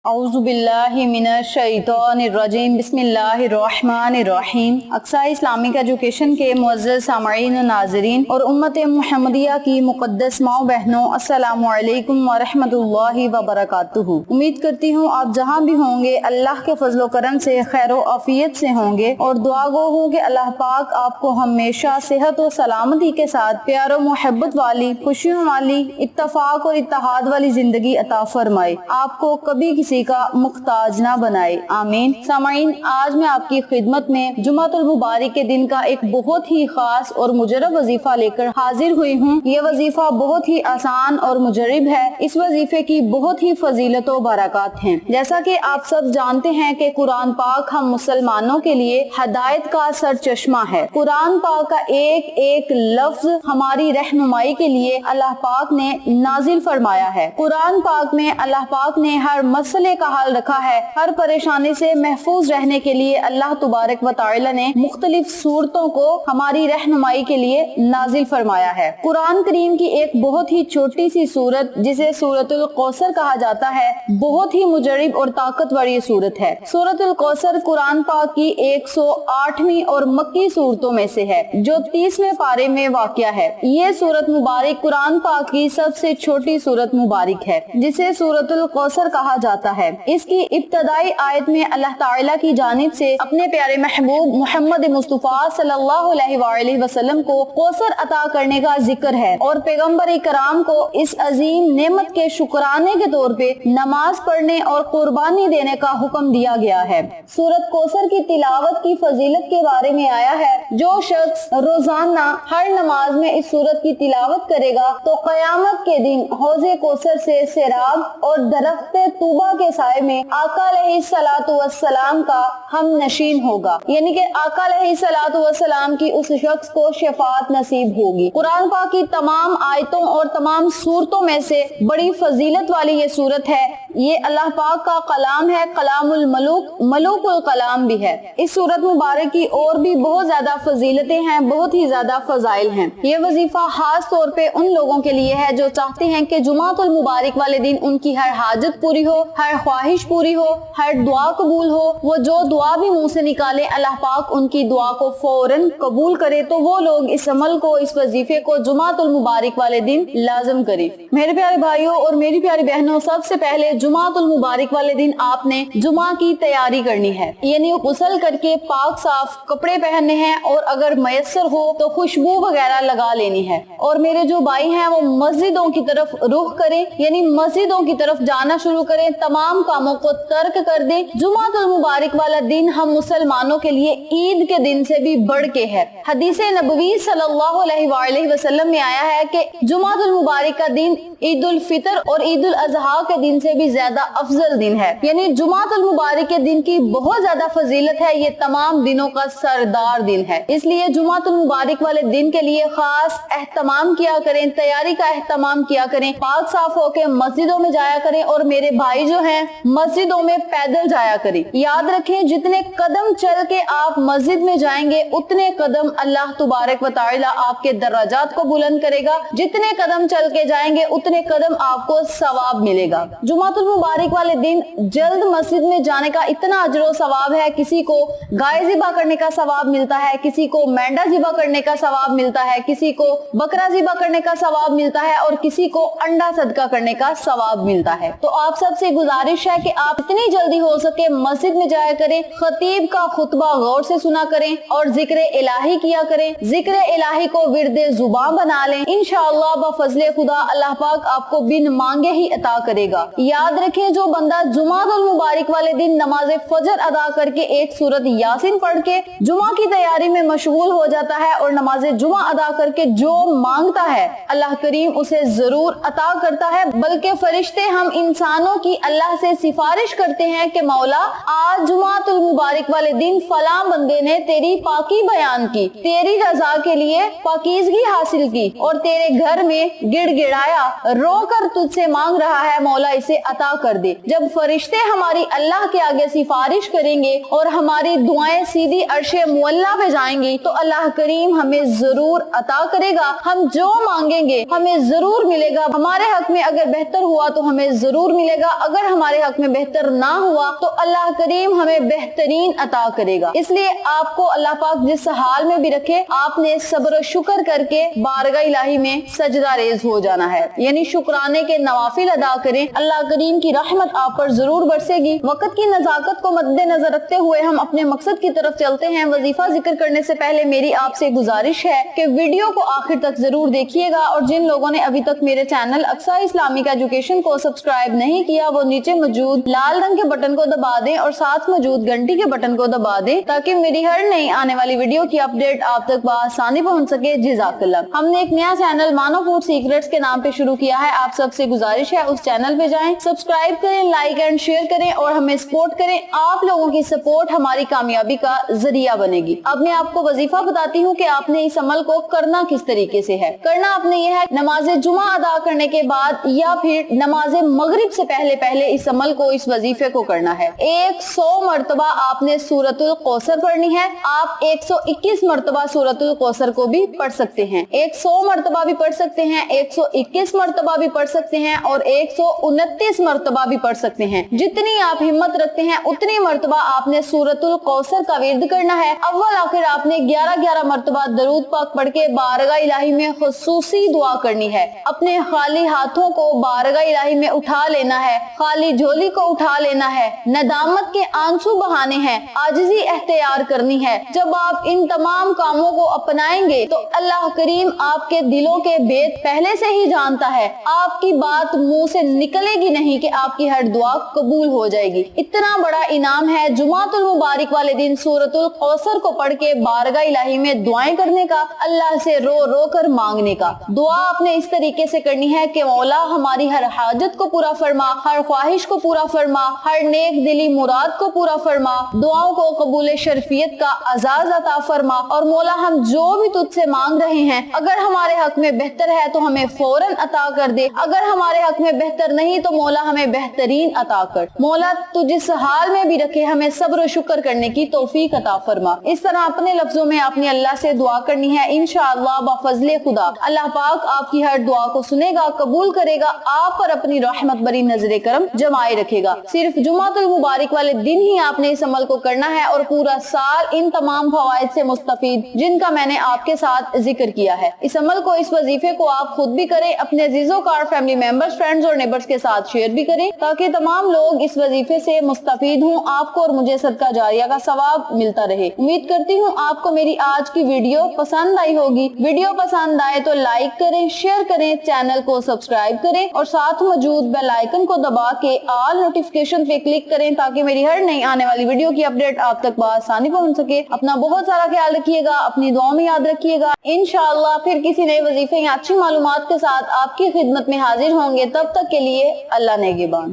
اعوذ باللہ من الشیطان الرجیم بسم اللہ الرحمن الرحیم۔ اقصی اسلامک ایجوکیشن کے معزز سامعین و ناظرین اور امت محمدیہ کی مقدس ماں بہنوں، السلام علیکم ورحمۃ اللہ وبرکاتہ۔ امید کرتی ہوں آپ جہاں بھی ہوں گے اللہ کے فضل و کرم سے خیر و عافیت سے ہوں گے، اور دعا گو ہوں کہ اللہ پاک آپ کو ہمیشہ صحت و سلامتی کے ساتھ پیار و محبت والی، خوشیوں والی، اتفاق اور اتحاد والی زندگی عطا فرمائے، آپ کو کبھی کسی کا محتاج نہ بنائے، آمین۔ سامعین، آج میں آپ کی خدمت میں جمعۃ المبارک کے دن کا ایک بہت ہی خاص اور مجرب وظیفہ لے کر حاضر ہوئی ہوں۔ یہ وظیفہ بہت ہی آسان اور مجرب ہے۔ اس وظیفے کی بہت ہی فضیلت و برکات ہیں۔ جیسا کہ آپ سب جانتے ہیں کہ قرآن پاک ہم مسلمانوں کے لیے ہدایت کا سرچشمہ ہے۔ قرآن پاک کا ایک ایک لفظ ہماری رہنمائی کے لیے اللہ پاک نے نازل فرمایا ہے۔ قرآن پاک میں اللہ پاک نے ہر مسئلے کا حل رکھا ہے۔ ہر پریشانی سے محفوظ رہنے کے لیے اللہ تبارک و تعالی نے مختلف صورتوں کو ہماری رہنمائی کے لیے نازل فرمایا ہے۔ قرآن کریم کی ایک بہت ہی چھوٹی سی سورت جسے سورۃ الکوثر کہا جاتا ہے، بہت ہی مجرب اور طاقتور یہ سورت ہے۔ سورۃ الکوثر قرآن پاک کی 108ویں اور مکی صورتوں میں سے ہے، جو 30ویں پارے میں واقع ہے۔ یہ سورت مبارک قرآن پاک کی سب سے چھوٹی سورت مبارک ہے، جسے سورۃ الکوثر کہا جاتا ہے۔ اس کی ابتدائی آیت میں اللہ تعالیٰ کی جانب سے اپنے پیارے محبوب محمد مصطفیٰ صلی اللہ علیہ وآلہ وسلم کو کوثر عطا کرنے کا ذکر ہے، اور پیغمبر کرام کو اس عظیم نعمت کے شکرانے کے طور پہ نماز پڑھنے اور قربانی دینے کا حکم دیا گیا ہے۔ سورت کوثر کی تلاوت کی فضیلت کے بارے میں آیا ہے، جو شخص روزانہ ہر نماز میں اس سورت کی تلاوت کرے گا تو قیامت کے دن حوض کوثر سے سیراب اور درخت طوبہ کے سائے میں آقا علیہ الصلوۃ والسلام کا ہم نشین ہوگا، یعنی کہ آقا علیہ الصلوۃ والسلام کی اس شخص کو شفاعت نصیب ہوگی۔ قرآن پاک کی تمام آیتوں اور تمام سورتوں میں سے بڑی فضیلت والی یہ سورت ہے۔ یہ اللہ پاک کا کلام ہے، کلام الملوک، ملوک الکلام بھی ہے۔ اس سورت مبارک کی اور بھی بہت زیادہ فضیلتیں ہیں، بہت ہی زیادہ فضائل ہیں۔ یہ وظیفہ خاص طور پہ ان لوگوں کے لیے ہے جو چاہتے ہیں کہ جمعۃ المبارک والے دن ان کی ہر حاجت پوری ہو، ہر خواہش پوری ہو، ہر دعا قبول ہو۔ وہ جو دعا بھی منہ سے نکالے اللہ پاک ان کی دعا کو فوراً قبول کرے، تو وہ لوگ اس عمل کو، اس وظیفے کو جمعۃ المبارک والے دن لازم کرے۔ میرے پیارے بھائیوں اور میری پیاری بہنوں، سب سے پہلے جمعۃ المبارک والے دن آپ نے جمعہ کی تیاری کرنی ہے، یعنی غسل کر کے پاک صاف کپڑے پہننے ہیں، اور اگر میسر ہو تو خوشبو وغیرہ لگا لینی ہے۔ اور میرے جو بھائی ہیں وہ مسجدوں کی طرف رخ کریں، یعنی مسجدوں کی طرف جانا شروع کریں، تمام کاموں کو ترک کر دیں۔ جمعۃ المبارک والا دن ہم مسلمانوں کے لیے عید کے دن سے بھی بڑھ کے ہے۔ حدیث نبوی صلی اللہ علیہ وآلہ وسلم میں آیا ہے کہ جمعۃ المبارک کا دن عید الفطر اور عید الاضحیٰ کے دن سے بھی زیادہ افضل دن ہے، یعنی جمعۃ المبارک کے دن کی بہت زیادہ فضیلت ہے۔ یہ تمام دنوں کا سردار دن ہے، اس لیے جمعۃ المبارک والے دن کے لیے خاص اہتمام کیا کریں، تیاری کا اہتمام کیا کریں، پاک صاف ہو کے مسجدوں میں جایا کریں، اور میرے بھائی جو ہیں مسجدوں میں پیدل جایا کریں۔ یاد رکھیں، جتنے قدم چل کے آپ مسجد میں جائیں گے اتنے قدم اللہ تبارک و تعالی آپ کے درجات کو بلند کرے گا، جتنے قدم چل کے جائیں گے اتنے قدم آپ کو ثواب ملے گا۔ جمعۃ المبارک والے دن جلد مسجد میں جانے کا اتنا اجر و ثواب ہے، کسی کو گائے ذبح کرنے کا ثواب ملتا ہے، کسی کو مینڈا ذبح کرنے کا ثواب ملتا ہے، کسی کو بکرا ذبح کرنے کا ثواب ملتا ہے، اور کسی کو انڈا صدقہ کرنے کا ثواب ملتا ہے۔ تو آپ سب سے گزارش ہے کہ آپ اتنی جلدی ہو سکے مسجد میں جایا کریں، خطیب کا خطبہ غور سے سنا کریں، اور ذکر الہی کیا کریں۔ ذکر الہی کو ورد زبان بنا لیں، انشاءاللہ بفضل خدا اللہ پاک آپ کو بن مانگے ہی عطا کرے گا۔ یاد رکھیں، جو بندہ جمعۃ المبارک والے دن نماز فجر ادا کر کے ایک سورت یاسین پڑھ کے جمعہ کی تیاری میں مشغول ہو جاتا ہے، اور نماز جمعہ ادا کر کے جو مانگتا ہے اللہ کریم اسے ضرور عطا کرتا ہے، بلکہ فرشتے ہم انسانوں کی اللہ سے سفارش کرتے ہیں کہ مولا آج جمعۃ المبارک والے دن فلاں بندے نے تیری پاکی بیان کی، تیری رضا کے لیے پاکیزگی حاصل کی، اور تیرے گھر میں گڑ گڑایا، رو کر تجھ سے مانگ رہا ہے، مولا اسے عطا عطا کر دے۔ جب فرشتے ہماری اللہ کے آگے سفارش کریں گے اور ہماری دعائیں سیدھی عرش معلیٰ پہ جائیں گی تو اللہ کریم ہمیں ضرور عطا کرے گا۔ ہم جو مانگیں گے ہمیں ضرور ملے گا۔ ہمارے حق میں اگر بہتر ہوا تو ہمیں ضرور ملے گا، اگر ہمارے حق میں بہتر نہ ہوا تو اللہ کریم ہمیں بہترین عطا کرے گا۔ اس لیے آپ کو اللہ پاک جس حال میں بھی رکھے، آپ نے صبر و شکر کر کے بارگاہ الہی میں سجدہ ریز ہو جانا ہے، یعنی شکرانے کے نوافل ادا کریں۔ اللہ کریم کی رحمت آپ پر ضرور برسے گی۔ وقت کی نزاکت کو مد نظر رکھتے ہوئے ہم اپنے مقصد کی طرف چلتے ہیں۔ وظیفہ ذکر کرنے سے پہلے میری آپ سے گزارش ہے کہ ویڈیو کو آخر تک ضرور دیکھیے گا، اور جن لوگوں نے ابھی تک میرے چینل اقصیٰ اسلامک ایجوکیشن کو سبسکرائب نہیں کیا وہ نیچے موجود لال رنگ کے بٹن کو دبا دیں اور ساتھ موجود گھنٹی کے بٹن کو دبا دیں تاکہ میری ہر نئی آنے والی ویڈیو کی اپڈیٹ آپ تک بآسانی پہنچ سکے۔ جزاک اللہ۔ ہم نے ایک نیا چینل مانو فوڈ سیکرٹس کے نام پہ شروع کیا ہے، آپ سب سے گزارش ہے اس چینل پہ جائیں، سبسکرائب کریں، لائک اینڈ شیئر کریں اور ہمیں سپورٹ کریں۔ آپ لوگوں کی سپورٹ ہماری کامیابی کا ذریعہ بنے گی۔ اب میں آپ کو وظیفہ بتاتی ہوں کہ آپ نے اس عمل کو کرنا کس طریقے سے ہے۔ کرنا آپ نے یہ ہے، نماز جمعہ ادا کرنے کے بعد یا پھر نماز مغرب سے پہلے اس عمل کو، اس وظیفے کو کرنا ہے۔ 100 مرتبہ آپ نے سورۃ الکوثر پڑھنی ہے۔ آپ 121 مرتبہ سورۃ الکوثر کو بھی پڑھ سکتے ہیں، 100 مرتبہ بھی پڑھ سکتے ہیں، 121 مرتبہ بھی پڑھ سکتے ہیں اور 129 مرتبہ بھی پڑھ سکتے ہیں۔ جتنی آپ ہمت رکھتے ہیں اتنی مرتبہ آپ نے سورۃ الکوثر کا ورد کرنا ہے۔ اول آخر آپ نے 11 مرتبہ درود پاک پڑھ کے بارگاہ الہی میں خصوصی دعا کرنی ہے۔ اپنے خالی ہاتھوں کو بارگاہ الہی میں اٹھا لینا ہے، خالی جھولی کو اٹھا لینا ہے، ندامت کے آنسو بہانے ہیں، عاجزی اختیار کرنی ہے۔ جب آپ ان تمام کاموں کو اپنائیں گے تو اللہ کریم آپ کے دلوں کے بھید پہلے سے ہی جانتا ہے۔ آپ کی بات منہ سے نکلے گی نہیں کہ آپ کی ہر دعا قبول ہو جائے گی۔ اتنا بڑا انعام ہے جمعۃ المبارک والے دن سورۃ الکوثر کو پڑھ کے بارگاہ الہی میں دعائیں کرنے کا، اللہ سے رو رو کر مانگنے کا۔ دعا آپ نے اس طریقے سے کرنی ہے کہ مولا ہماری ہر حاجت کو پورا فرما، ہر خواہش کو پورا فرما، ہر نیک دلی مراد کو پورا فرما، دعاؤں کو قبول شرفیت کا اعزاز عطا فرما، اور مولا ہم جو بھی تجھ سے مانگ رہے ہیں اگر ہمارے حق میں بہتر ہے تو ہمیں فوراً عطا کر دے، اگر ہمارے حق میں بہتر نہیں تو مولا ہمیں بہترین عطا کر۔ مولا تو جس حال میں بھی رکھے ہمیں صبر و شکر کرنے کی توفیق عطا فرما۔ اس طرح اپنے لفظوں میں اپنے اللہ سے دعا کرنی ہے۔ انشاءاللہ بفضل خدا اللہ پاک آپ کی ہر دعا کو سنے گا، قبول کرے گا، آپ پر اپنی رحمت بری نظر کرم جمائے رکھے گا۔ صرف جمعۃ المبارک والے دن ہی آپ نے اس عمل کو کرنا ہے اور پورا سال ان تمام فوائد سے مستفید جن کا میں نے آپ کے ساتھ ذکر کیا ہے۔ اس عمل کو، اس وظیفے کو آپ خود بھی کریں، اپنے عزیزوں کار فیملی ممبرز، فرینڈز اور نیبرز کے ساتھ شیئر بھی کریں تاکہ تمام لوگ اس وظیفے سے مستفید ہوں، آپ کو اور مجھے صدقہ جاریہ کا ثواب ملتا رہے۔ امید کرتی ہوں آپ کو میری آج کی ویڈیو پسند آئی ہوگی۔ ویڈیو پسند آئے تو لائک کریں، شیئر کریں، چینل کو سبسکرائب کریں اور ساتھ موجود بیل آئیکن کو دبا کے آل نوٹیفیکیشن پہ کلک کریں تاکہ میری ہر نئی آنے والی ویڈیو کی اپڈیٹ آپ تک بآسانی پہنچ سکے۔ اپنا بہت سارا خیال رکھیے گا، اپنی دعاؤں میں یاد رکھیے گا۔ انشاءاللہ پھر کسی نئے وظیفے یا اچھی معلومات کے ساتھ آپ کی خدمت میں حاضر ہوں گے۔ تب تک کے لیے اللہ نگہبان۔